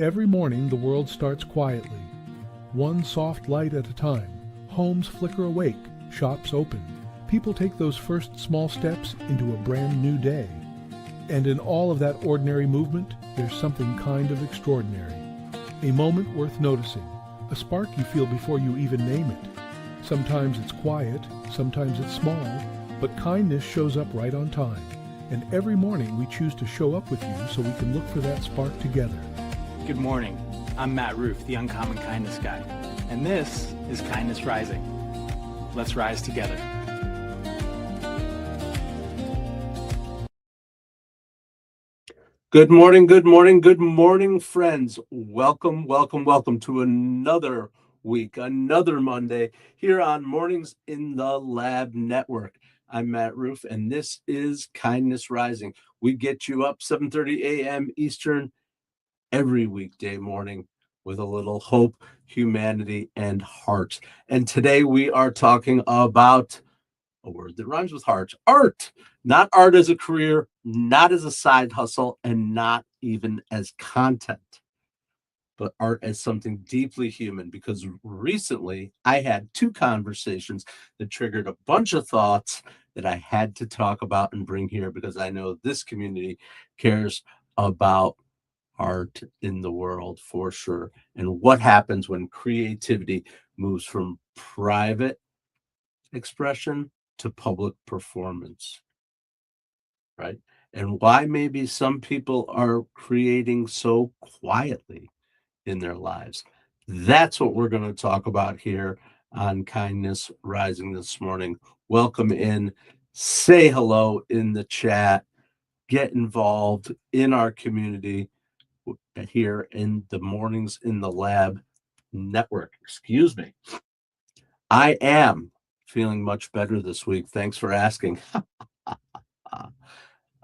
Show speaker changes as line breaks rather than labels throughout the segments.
Every morning the world starts quietly, one soft light at a time. Homes flicker awake, shops open. People take those first small steps into a brand new day. And in all of that ordinary movement, there's something kind of extraordinary. A moment worth noticing, a spark you feel before you even name it. Sometimes it's quiet, sometimes it's small, but kindness shows up right on time. And every morning we choose to show up with you so we can look for that spark together.
Good morning. I'm Matt Roof, the Uncommon Kindness Guy, and this is Kindness Rising. Let's rise together.
Good morning, good morning, good morning, friends. Welcome, welcome, welcome to another week, another Monday here on Mornings in the Lab Network. I'm Matt Roof, and this is Kindness Rising. We get you up 7:30 a.m. Eastern every weekday morning with a little hope, humanity, and heart. And today we are talking about a word that rhymes with heart, art. Not art as a career, not as a side hustle, and not even as content, but art as something deeply human. Because recently I had two conversations that triggered a bunch of thoughts that I had to talk about and bring here because I know this community cares about art in the world for sure. And what happens when creativity moves from private expression to public performance, right? And why maybe some people are creating so quietly in their lives. That's what we're going to talk about here on Kindness Rising this morning. Welcome in, say hello in the chat, get involved in our community here in the Mornings in the Lab Network. Excuse me. I am feeling much better this week. Thanks for asking.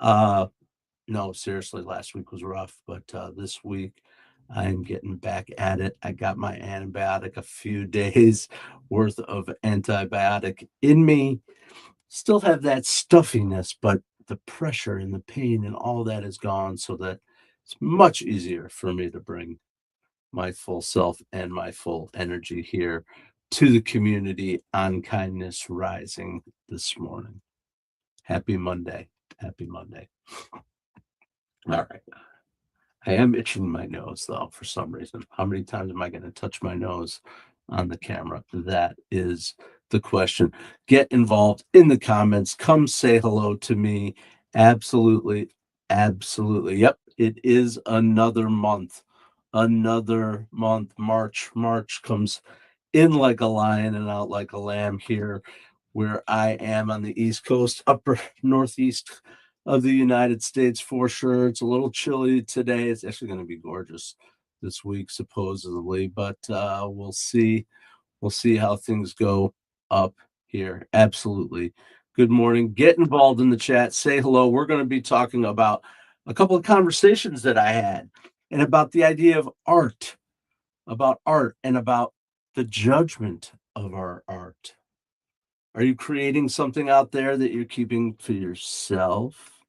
No, seriously, last week was rough, but this week I'm getting back at it. I got my antibiotic, a few days worth of antibiotic in me. Still have that stuffiness, but the pressure and the pain and all that is gone, so that it's much easier for me to bring my full self and my full energy here to the community on Kindness Rising this morning. Happy Monday. Happy Monday. All right. I am itching my nose, though, for some reason. How many times am I going to touch my nose on the camera? That is the question. Get involved in the comments. Come say hello to me. Absolutely. Absolutely. Yep. It is another month. Another month. March comes in like a lion and out like a lamb here where I am on the East Coast, upper Northeast of the United States for sure. It's a little chilly today. It's actually going to be gorgeous this week, supposedly, but we'll see. We'll see how things go up here. Absolutely. Good morning. Get involved in the chat. Say hello. We're going to be talking about a couple of conversations that I had and about the idea of art, and about the judgment of our art. Are you creating something out there that you're keeping for yourself?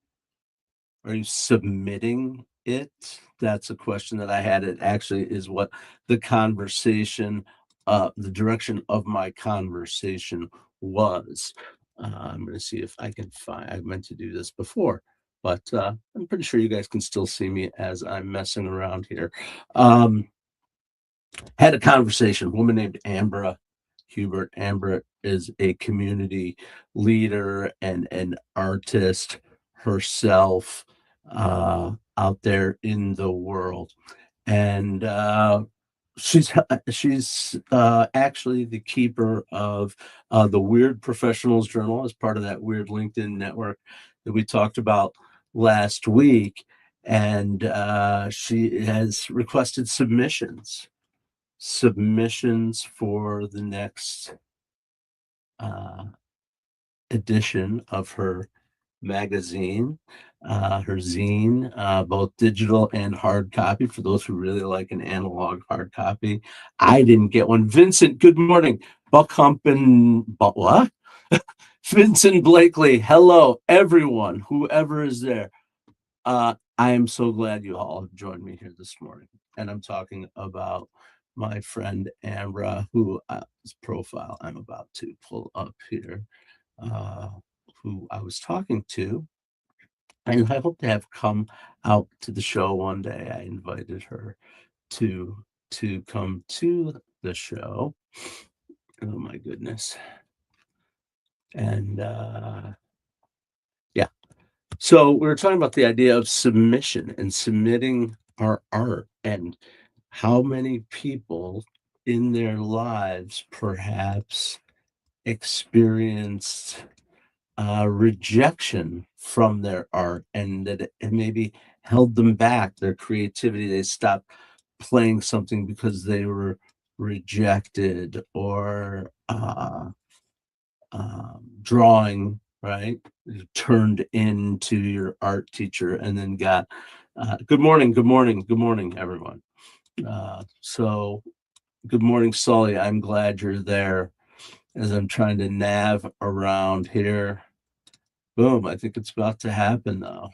Are you submitting it? That's a question that I had. It actually is what the conversation, the direction of my conversation was. I'm going to see if I can find, I meant to do this before, but I'm pretty sure you guys can still see me as I'm messing around here. Had a conversation, a woman named Ambra Hubert. Ambra is a community leader and an artist herself out there in the world. And she's actually the keeper of the Weird Professionals Journal as part of that Weird LinkedIn network that we talked about last week. And she has requested submissions for the next edition of her magazine, her zine, both digital and hard copy for those who really like an analog hard copy. I didn't get one. Vincent, good morning. Buck Hump and what? Vincent Blakely, hello, everyone, whoever is there. I am so glad you all have joined me here this morning. And I'm talking about my friend Ambra, whose profile I'm about to pull up here, uh, who I was talking to. And I hope to have come out to the show one day. I invited her to come to the show. Oh my goodness. And yeah. So we were talking about the idea of submission and submitting our art, and how many people in their lives perhaps experienced rejection from their art, and that it maybe held them back, their creativity. They stopped playing something because they were rejected, or drawing, right? You turned into your art teacher and then got good morning, good morning, good morning, everyone. So good morning, Sully. I'm glad you're there as I'm trying to nav around here. Boom, I think it's about to happen now.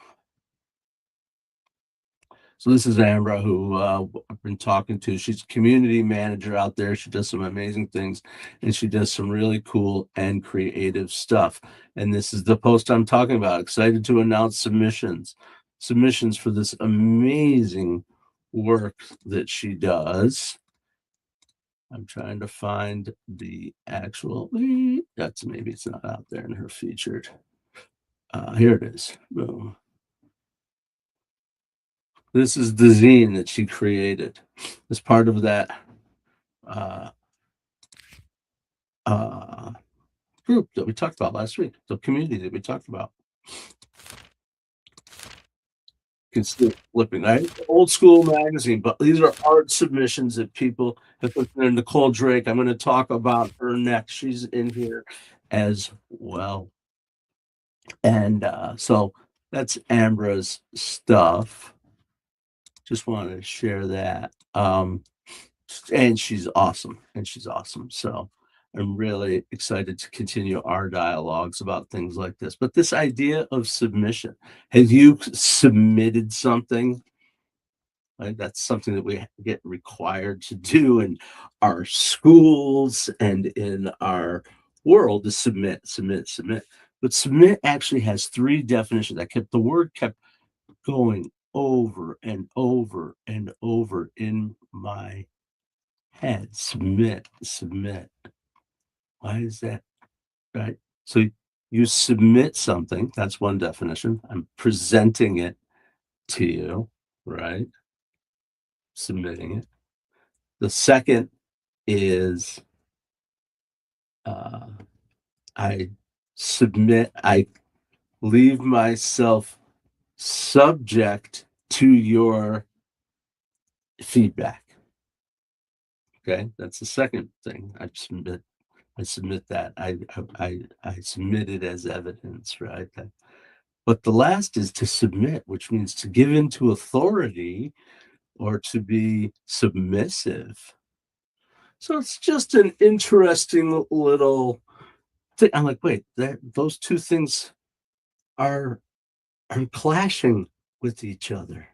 So this is Ambra, who I've been talking to. She's a community manager out there. She does some amazing things, and she does some really cool and creative stuff. And this is the post I'm talking about. Excited to announce submissions for this amazing work that she does. I'm trying to find the actual, that's, maybe it's not out there in her featured. Here it is. Boom. This is the zine that she created as part of that group that we talked about last week, the community that we talked about. You can see it flipping, right? Old school magazine, but these are art submissions that people have put in. Nicole Drake, I'm going to talk about her next. She's in here as well. And so that's Ambra's stuff. Just wanted to share that. And she's awesome. So I'm really excited to continue our dialogues about things like this. But this idea of submission, have you submitted something? Right? That's something that we get required to do in our schools and in our world, is submit. But submit actually has three definitions. The word kept going over and over and over in my head. Submit. Why is that? Right. So you submit something. That's one definition. I'm presenting it to you, right? Submitting it. The second is I submit, I leave myself subject to your feedback. Okay, that's the second thing. I submit that. I submit it as evidence, right? But the last is to submit, which means to give into authority or to be submissive. So it's just an interesting little thing. I'm like, wait, those two things are clashing with each other.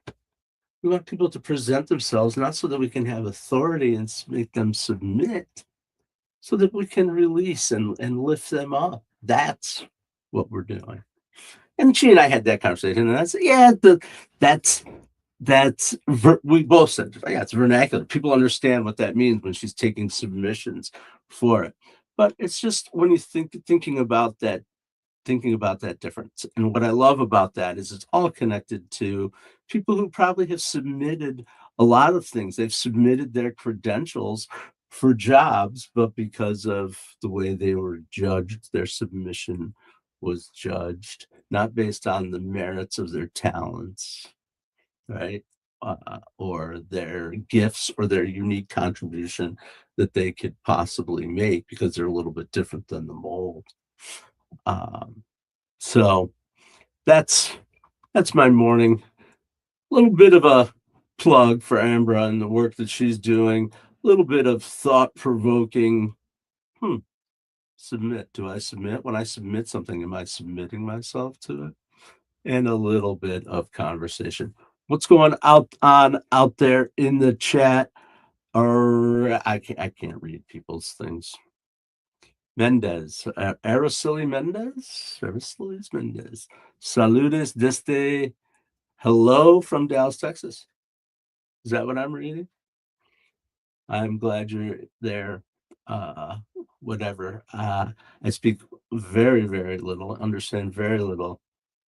We want people to present themselves not so that we can have authority and make them submit, so that we can release and lift them up. That's what we're doing. And she and I had that conversation, and I said, yeah, we both said, yeah, it's vernacular. People understand what that means when she's taking submissions for it. But it's just when you thinking about that difference. And what I love about that is it's all connected to people who probably have submitted a lot of things. They've submitted their credentials for jobs, but because of the way they were judged, their submission was judged not based on the merits of their talents, right? Or their gifts or their unique contribution that they could possibly make, because they're a little bit different than the mold. So that's my morning. A little bit of a plug for Ambra and the work that she's doing. A little bit of thought-provoking. Submit. Do I submit? When I submit something, am I submitting myself to it? And a little bit of conversation. What's going out there in the chat? Or I can't read people's things. Mendez, Araceli Mendez. Saludes desde hello from Dallas, Texas. Is that what I'm reading? I'm glad you're there. Uh, Whatever. I speak very, very little, understand very little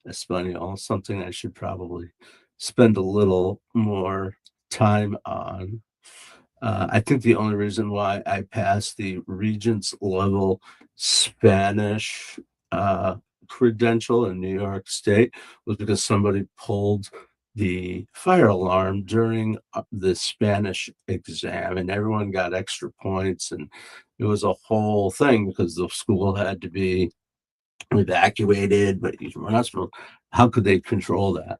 Espanol, something I should probably spend a little more time on. I think the only reason why I passed the Regents level Spanish uh, credential in New York State was because somebody pulled the fire alarm during the Spanish exam, and everyone got extra points, and it was a whole thing because the school had to be evacuated, but we're not supposed. How could they control that?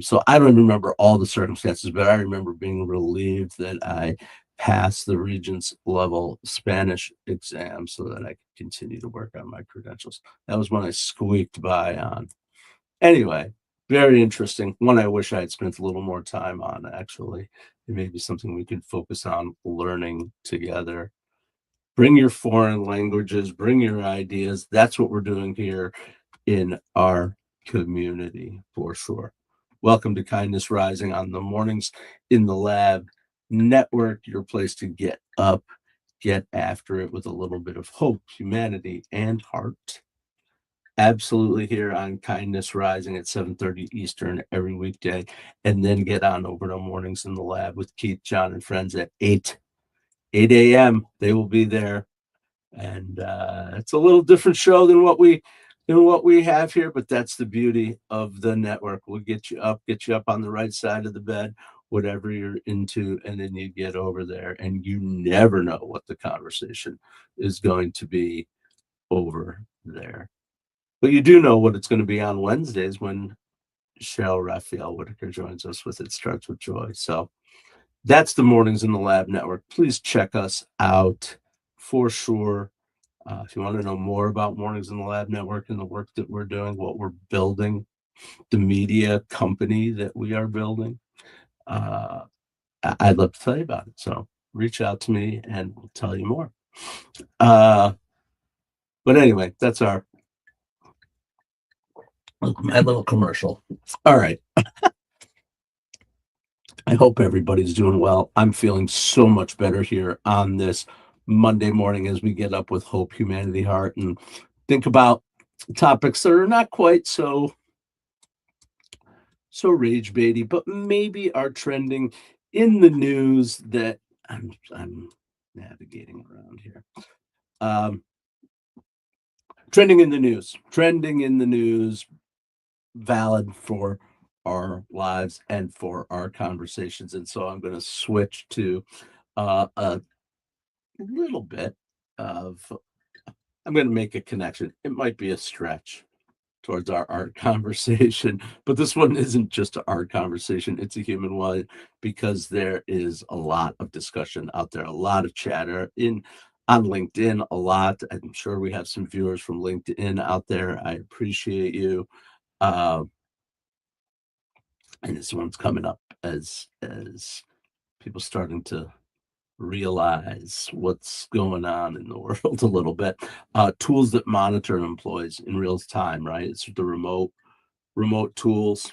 So I don't remember all the circumstances, but I remember being relieved that I passed the Regents level Spanish exam so that I could continue to work on my credentials. That was when I squeaked by on. Anyway, very interesting. One I wish I had spent a little more time on, actually. It may be something we could focus on learning together. Bring your foreign languages, bring your ideas. That's what we're doing here in our community for sure. Welcome to Kindness Rising on the Mornings in the Lab Network, your place to get up, get after it with a little bit of hope, humanity, and heart. Absolutely here on Kindness Rising at 7:30 Eastern every weekday, and then get on over to Mornings in the Lab with Keith, John, and friends at 8 a.m. They will be there, and it's a little different show than what we have here, but that's the beauty of the network. We'll get you up on the right side of the bed, whatever you're into, and then you get over there, and you never know what the conversation is going to be over there. But you do know what it's going to be on Wednesdays when Cheryl Raphael Whitaker joins us with It Starts With Joy. So that's the Mornings in the Lab Network. Please check us out for sure. If you want to know more about Mornings in the Lab Network and the work that we're doing, what we're building, the media company that we are building, I'd love to tell you about it. So reach out to me and we'll tell you more. But anyway, that's my little commercial. All right. I hope everybody's doing well. I'm feeling so much better here on this Monday morning as we get up with hope, humanity, heart, and think about topics that are not quite so rage baity, but maybe are trending in the news that I'm navigating around here. Trending in the news, valid for our lives and for our conversations. And so I'm going to switch to a little bit of, I'm going to make a connection. It might be a stretch towards our art conversation, but this one isn't just an art conversation, it's a human one, because there is a lot of discussion out there, a lot of chatter on LinkedIn, a lot. I'm sure we have some viewers from LinkedIn out there. I appreciate you. And this one's coming up as people starting to realize what's going on in the world a little bit. Tools that monitor employees in real time, right? It's the remote tools.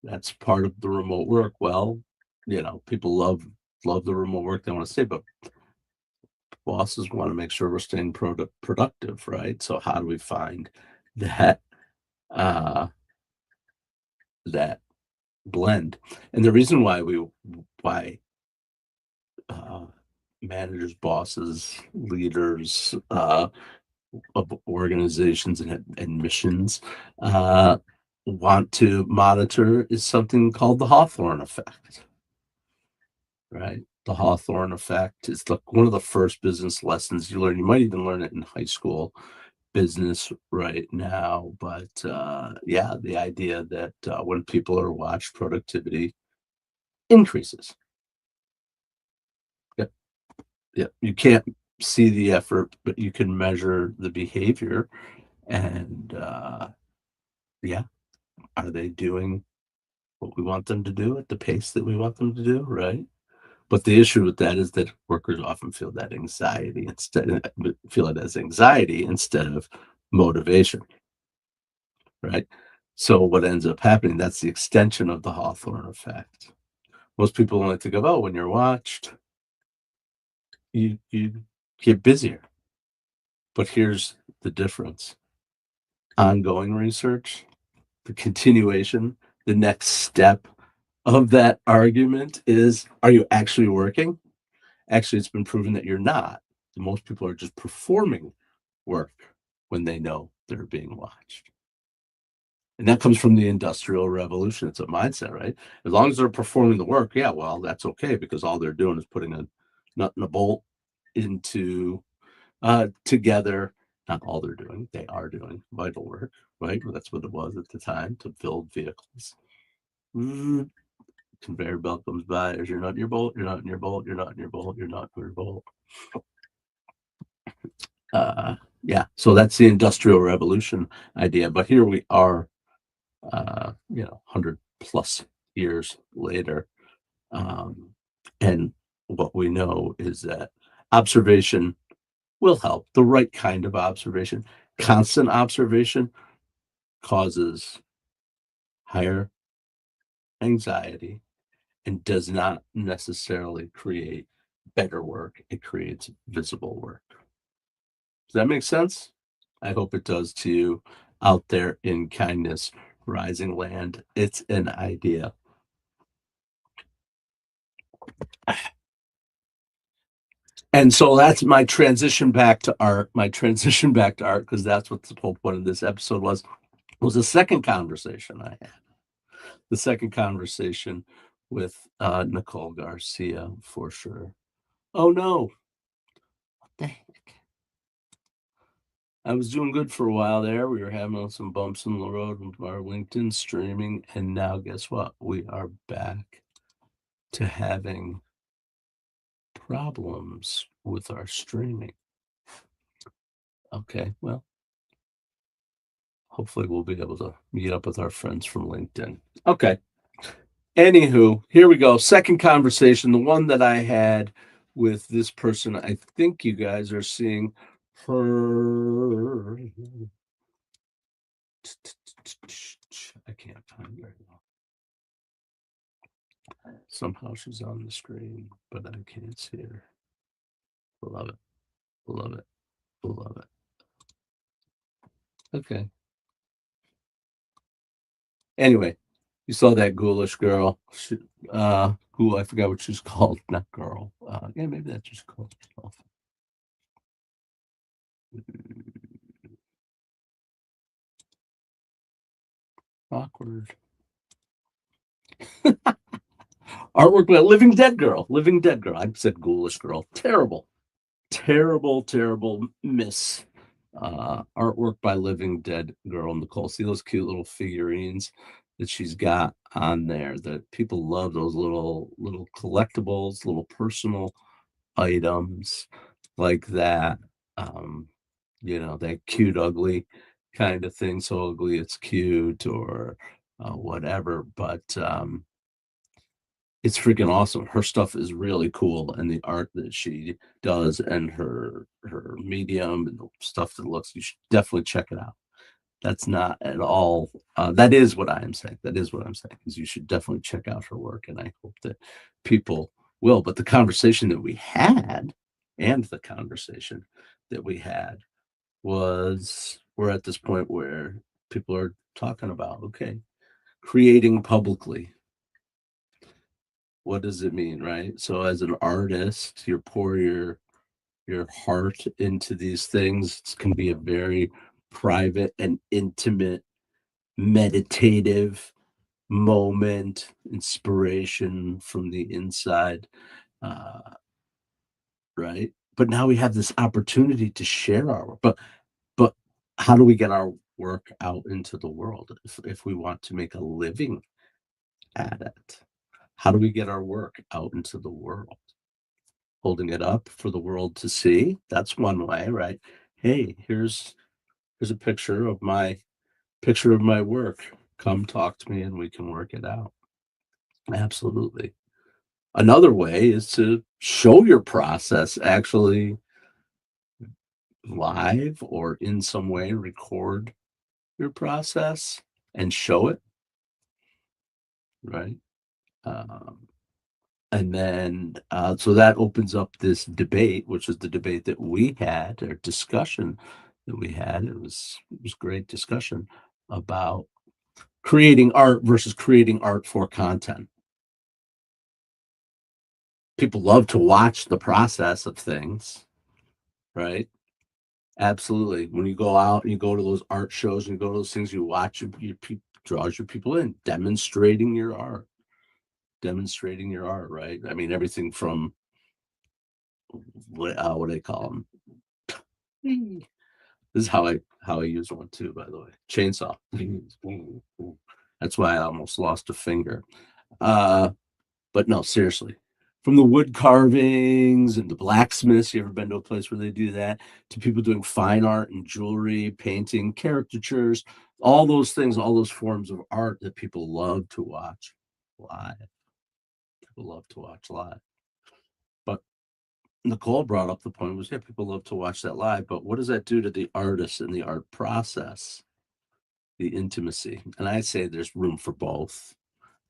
That's part of the remote work. Well, people love the remote work they want to stay, but bosses want to make sure we're staying productive, right? So how do we find that that blend? And the reason why managers, bosses, leaders of organizations and missions want to monitor is something called the Hawthorne Effect, right? The Hawthorne Effect is one of the first business lessons you learn. You might even learn it in high school business right now, but yeah, the idea that when people are watched, productivity increases. Yep. Yep. You can't see the effort, but you can measure the behavior. And yeah, are they doing what we want them to do at the pace that we want them to do, right? But the issue with that is that workers often feel that anxiety feel it as anxiety instead of motivation, right? So what ends up happening, that's the extension of the Hawthorne effect. Most people only think of, oh, when you're watched, you get busier. But here's the difference. Ongoing research, the continuation, the next step of that argument is, are you actually working? Actually, it's been proven that you're not. Most people are just performing work when they know they're being watched. And that comes from the Industrial Revolution. It's a mindset, right? As long as they're performing the work, yeah, well, that's okay because all they're doing is putting a nut and a bolt into together. Not all they're doing, they are doing vital work, right? Well, that's what it was at the time to build vehicles. Conveyor belt comes by. There's your nut in your bolt, you're not in your bolt, you're not in your bolt, you're not in your bolt. Yeah, so that's the Industrial Revolution idea. But here we are, 100 plus years later. And what we know is that observation will help. The right kind of observation, constant observation causes higher anxiety and does not necessarily create better work. It creates visible work. Does that make sense? I hope it does to you out there in kindness rising land. It's an idea. And so that's my transition back to art. Because that's what the whole point of this episode was the second conversation I had. The second conversation with Nicole Garcia, for sure. Oh no. What the heck? I was doing good for a while there. We were having some bumps in the road with our LinkedIn streaming. And now guess what? We are back to having problems with our streaming. Okay, well, hopefully we'll be able to meet up with our friends from LinkedIn. Okay. Anywho, here we go. Second conversation, the one that I had with this person. I think you guys are seeing her. I can't find her now. Somehow she's on the screen, but I can't see her. Love it. Love it. Love it. Okay. Anyway, you saw that ghoulish girl. Who I forgot what she's called. Not girl. Yeah, maybe that's just called herself. Awkward. Artwork by Living Dead Girl. Living Dead Girl. I said ghoulish girl. Terrible. Terrible miss. Artwork by Living Dead Girl. Nicole, see those cute little figurines that she's got on there that people love, those little collectibles, little personal items like that. That cute ugly kind of thing, so ugly it's cute, or whatever. But it's freaking awesome. Her stuff is really cool, and the art that she does and her medium and the stuff that looks, you should definitely check it out. That's not at all that is what I am saying. That is what I'm saying, is you should definitely check out her work, and I hope that people will. But the conversation that we had was, we're at this point where people are talking about, okay, creating publicly. What does it mean, right? So as an artist, you pour your heart into these things. It's going to be a very private and intimate, meditative moment, inspiration from the inside, right? But now we have this opportunity to share our work. But how do we get our work out into the world if we want to make a living at it? How do we get our work out into the world? Holding it up for the world to see. That's one way, right? Hey, here's a picture of my work. Come talk to me and we can work it out. Absolutely. Another way is to show your process actually live or in some way record your process and show it, right? Um, and then, so that opens up this debate, which is the debate that we had, or discussion that we had. It was great discussion about creating art versus creating art for content. People love to watch the process of things, right? Absolutely. When you go out and you go to those art shows and you go to those things, you watch your people, draws your people in, demonstrating your art, right? I mean, everything from what do they call them? This is how I use one too, by the way. Chainsaw. That's why I almost lost a finger. Uh, but no, seriously. From the wood carvings and the blacksmiths, you ever been to a place where they do that? To people doing fine art and jewelry, painting, caricatures, all those things, all those forms of art that people love to watch live. People love to watch live. But Nicole brought up the point was, yeah, people love to watch that live, but what does that do to the artist and the art process, the intimacy? And I say there's room for both.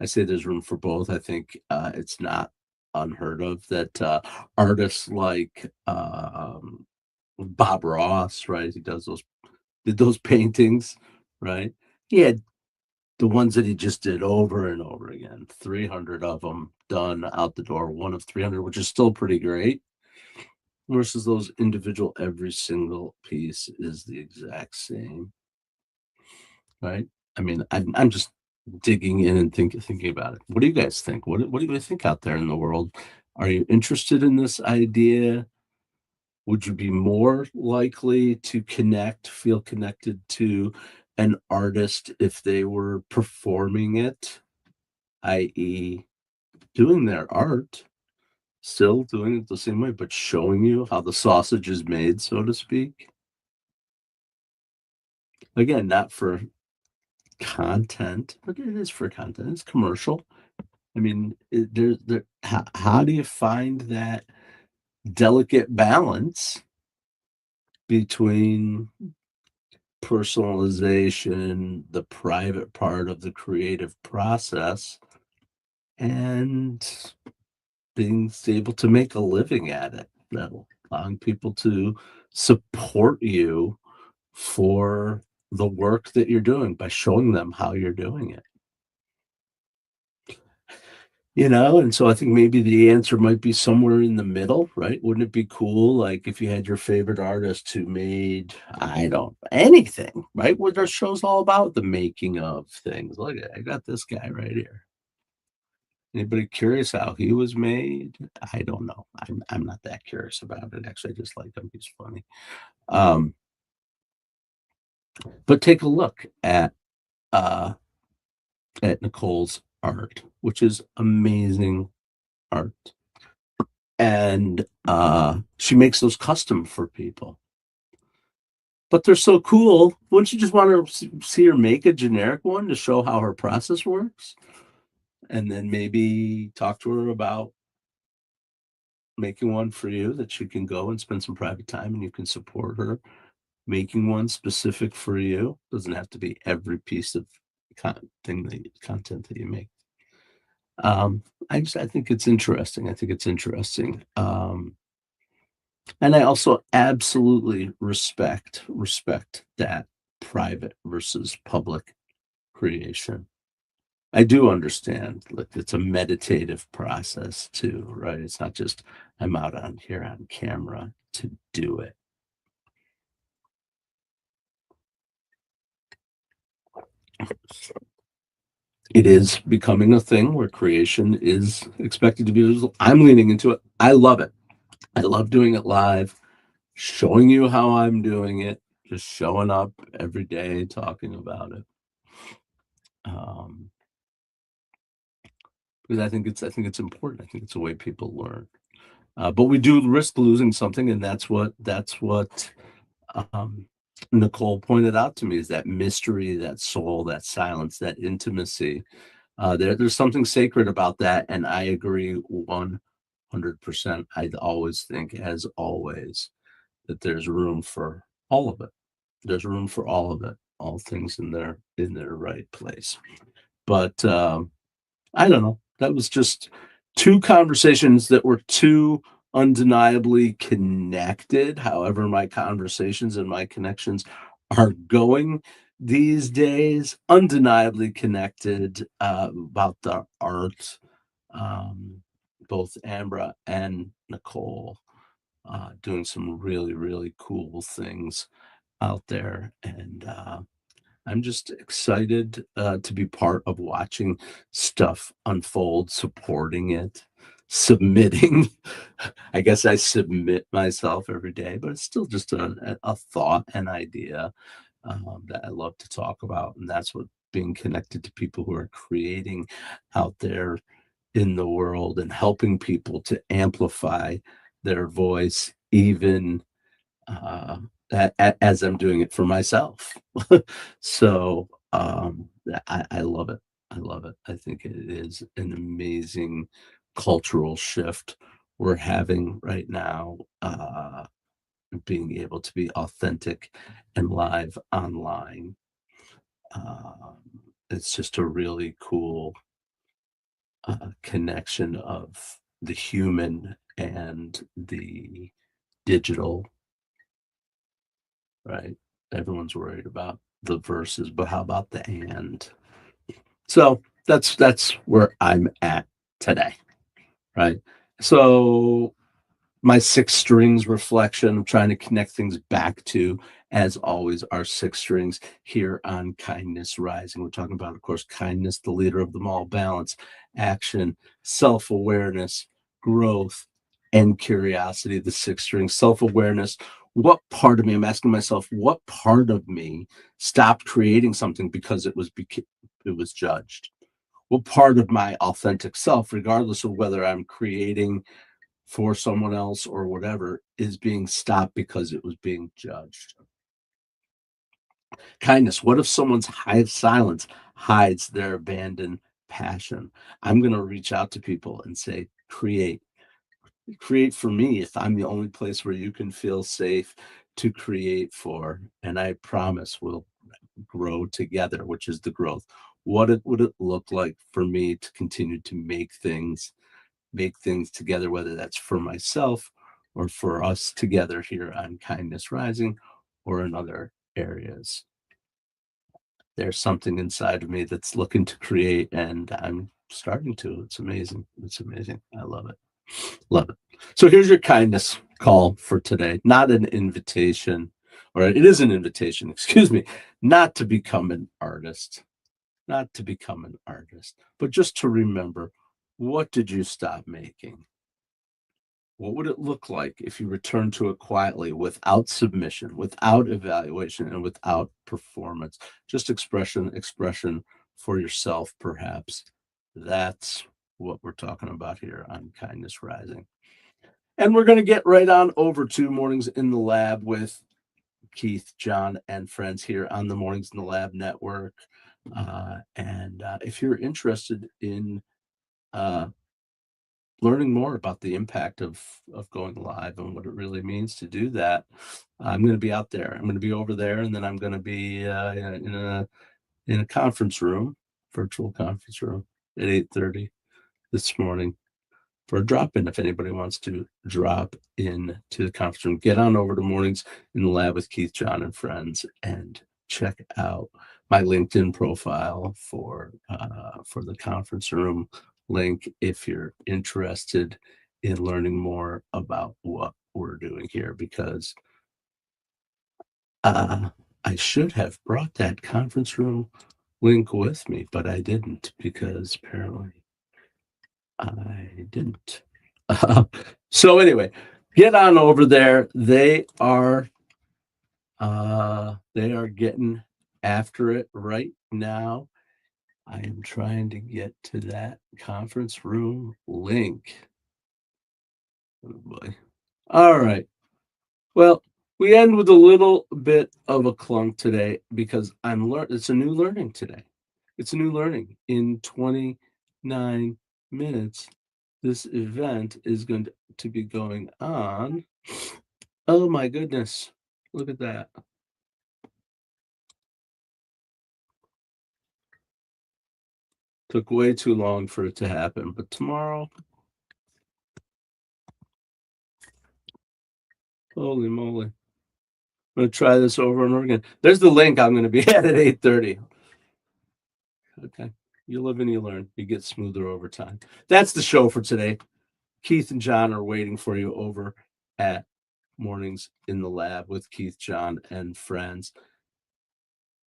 I say there's room for both. I think it's not unheard of that artists like Bob Ross, right? He did those paintings, right? He had the ones that he just did over and over again, 300 of them done out the door, one of 300, which is still pretty great. Versus those individual, every single piece is the exact same, right? I mean, I'm just digging in and thinking about it. What do you guys think? What do you think out there in the world? Are you interested in this idea? Would you be more likely to feel connected to an artist if they were performing it, i.e., doing their art, still doing it the same way, but showing you how the sausage is made, so to speak? Again, not for content, but it is for content. It's commercial. I mean, how do you find that delicate balance between personalization, the private part of the creative process, and being able to make a living at it, that allowing people to support you for the work that you're doing by showing them how you're doing it? And so I think maybe the answer might be somewhere in the middle, right? Wouldn't it be cool, like if you had your favorite artist who made, I don't anything, right? What our show's all about, the making of things. Look, I got this guy right here. Anybody curious how he was made? I don't know. I'm not that curious about it. Actually, I just like him. He's funny. Um, but take a look uh at Nicole's art, which is amazing art. And she makes those custom for people, but they're so cool. Wouldn't you just want to see her make a generic one to show how her process works, and then maybe talk to her about making one for you that she can go and spend some private time and you can support her making one specific for you? Doesn't have to be every piece of content that you make. I think it's interesting. And I also absolutely respect that private versus public creation. I do understand, like, it's a meditative process too, right? It's not just I'm out on here on camera to do it. It is becoming a thing where creation is expected to be visual. I'm leaning into it. I love it. I love doing it live, showing you how I'm doing it, just showing up every day, talking about it. Because I think it's important. I think it's a way people learn. But we do risk losing something, and that's what um, Nicole pointed out to me, is that mystery, that soul, that silence, that intimacy. There's something sacred about that, and I agree 100%. I always think, as always, that there's room for all of it. There's room for all of it, all things in their right place. But I don't know. That was just two conversations that were too undeniably connected. However, my conversations and my connections are going these days, undeniably connected about the art. Both Ambra and Nicole doing some really, really cool things out there. And I'm just excited to be part of watching stuff unfold, supporting it, submitting. I guess I submit myself every day, but it's still just a thought, an idea that I love to talk about. And that's what being connected to people who are creating out there in the world and helping people to amplify their voice, even uh, as I'm doing it for myself. So I love it. I love it. I think it is an amazing cultural shift we're having right now. Being able to be authentic and live online. Um, it's just a really cool connection of the human and the digital, right? Everyone's worried about the verses, but how about the and? So that's where I'm at today, right? So my six strings reflection, I'm trying to connect things back to, as always, our six strings here on Kindness Rising. We're talking about, of course, kindness, the leader of them all, balance, action, self-awareness, growth, and curiosity, the six strings. Self-awareness, what part of me, I'm asking myself, what part of me stopped creating something because it was judged? What part of my authentic self, regardless of whether I'm creating for someone else or whatever, is being stopped because it was being judged? Kindness, what if someone's silence hides their abandoned passion? I'm going to reach out to people and say, create for me, if I'm the only place where you can feel safe to create for, and I promise we'll grow together, which is the growth. What would it look like for me to continue to make things together, whether that's for myself or for us together here on Kindness Rising or in other areas? There's something inside of me that's looking to create, and I'm starting to. It's amazing. It's amazing. I love it. Love it. So here's your kindness call for today. Not an invitation, or it is an invitation, excuse me, not to become an artist, not to become an artist, but just to remember, what did you stop making? What would it look like if you returned to it quietly, without submission, without evaluation, and without performance? Just expression for yourself, perhaps. That's what we're talking about here on Kindness Rising. And we're going to get right on over to Mornings in the Lab with Keith, John, and friends here on the Mornings in the Lab network. And if you're interested in learning more about the impact of going live and what it really means to do that, I'm going to be out there. I'm going to be over there, and then I'm going to be in a conference room, virtual conference room, at 8:30 this morning for a drop-in. If anybody wants to drop in to the conference room, get on over to Mornings in the Lab with Keith, John, and friends, and check out my LinkedIn profile for the conference room link if you're interested in learning more about what we're doing here, because I should have brought that conference room link with me, but I didn't, because apparently I didn't. So anyway, get on over there. They are getting after it right now. I am trying to get to that conference room link. Oh boy. All right. Well, we end with a little bit of a clunk today because it's a new learning today. It's a new learning. In 29 minutes, this event is going to be going on. Oh my goodness. Look at that. Took way too long for it to happen, but tomorrow, holy moly. I'm going to try this over and over again. There's the link I'm going to be at 8:30. Okay. You live and you learn. You get smoother over time. That's the show for today. Keith and John are waiting for you over at Mornings in the Lab with Keith, John, and friends.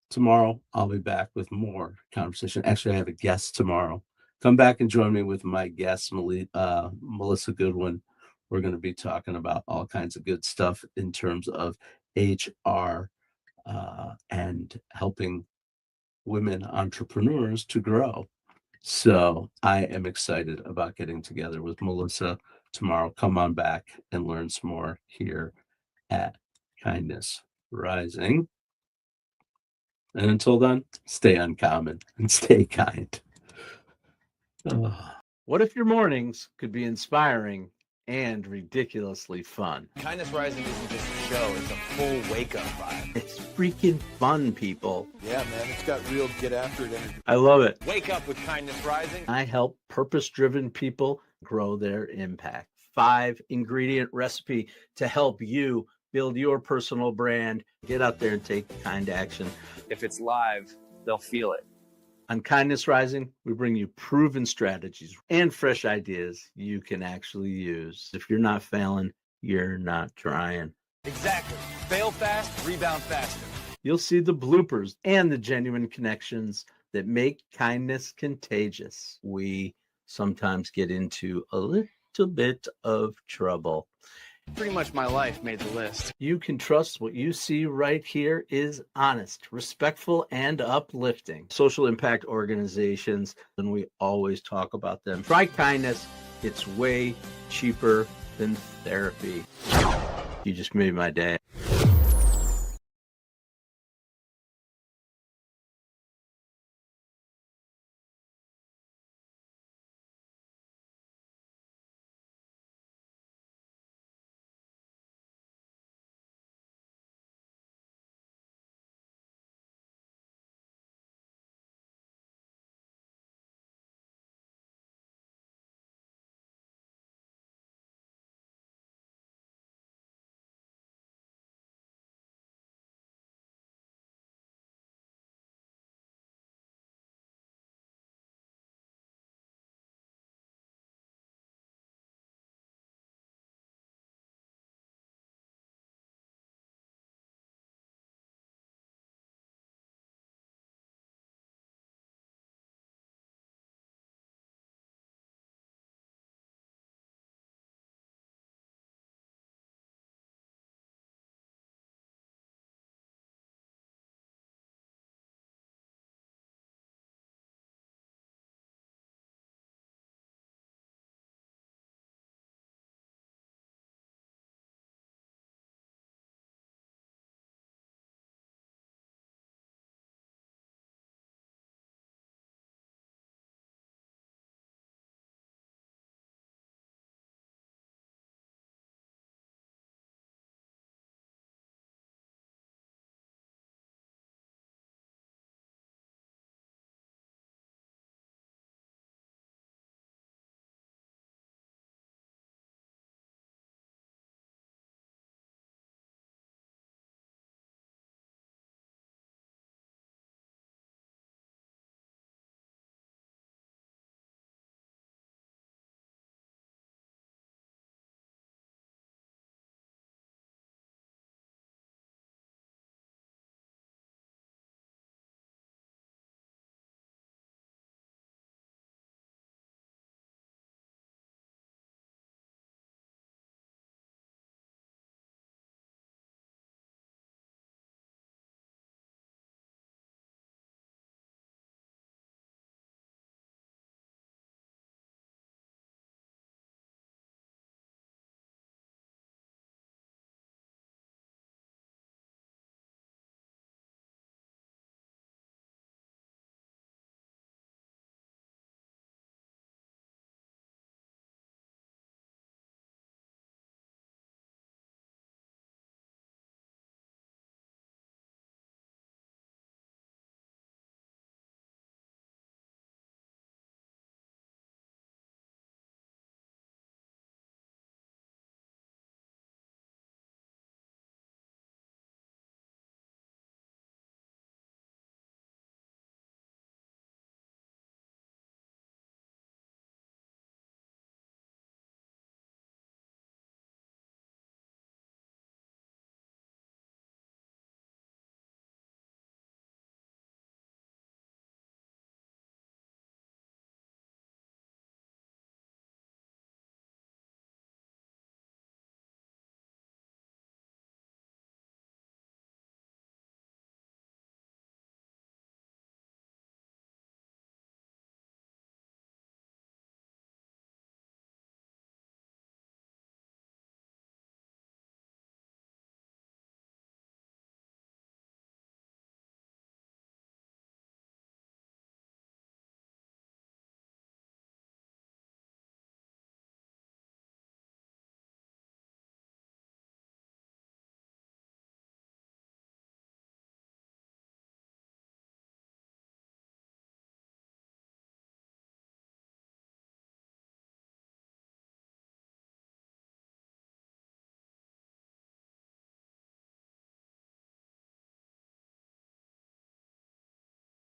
Tomorrow, I'll be back with more conversation. Actually, I have a guest tomorrow. Come back and join me with my guest, Melissa Goodwin. We're going to be talking about all kinds of good stuff in terms of HR and helping women entrepreneurs to grow. So I am excited about getting together with Melissa tomorrow. Come on back and learn some more here at Kindness Rising. And until then, stay uncommon and stay kind.
What if your mornings could be inspiring and ridiculously fun?
Kindness Rising isn't just a show, it's a full wake-up vibe.
It's freaking fun, people.
Yeah, man, it's got real get-after-it energy.
I love it.
Wake up with Kindness Rising.
I help purpose-driven people grow their impact. 5-ingredient recipe to help you build your personal brand. Get out there and take kind action.
If it's live, they'll feel it.
On Kindness Rising, we bring you proven strategies and fresh ideas you can actually use. If you're not failing, you're not trying.
Exactly. Fail fast, rebound faster.
You'll see the bloopers and the genuine connections that make kindness contagious. We sometimes get into a little bit of trouble.
Pretty much my life made the list.
You can trust what you see right here is honest, respectful, and uplifting. Social impact organizations, and we always talk about them. Try kindness. It's way cheaper than therapy. You just made my day.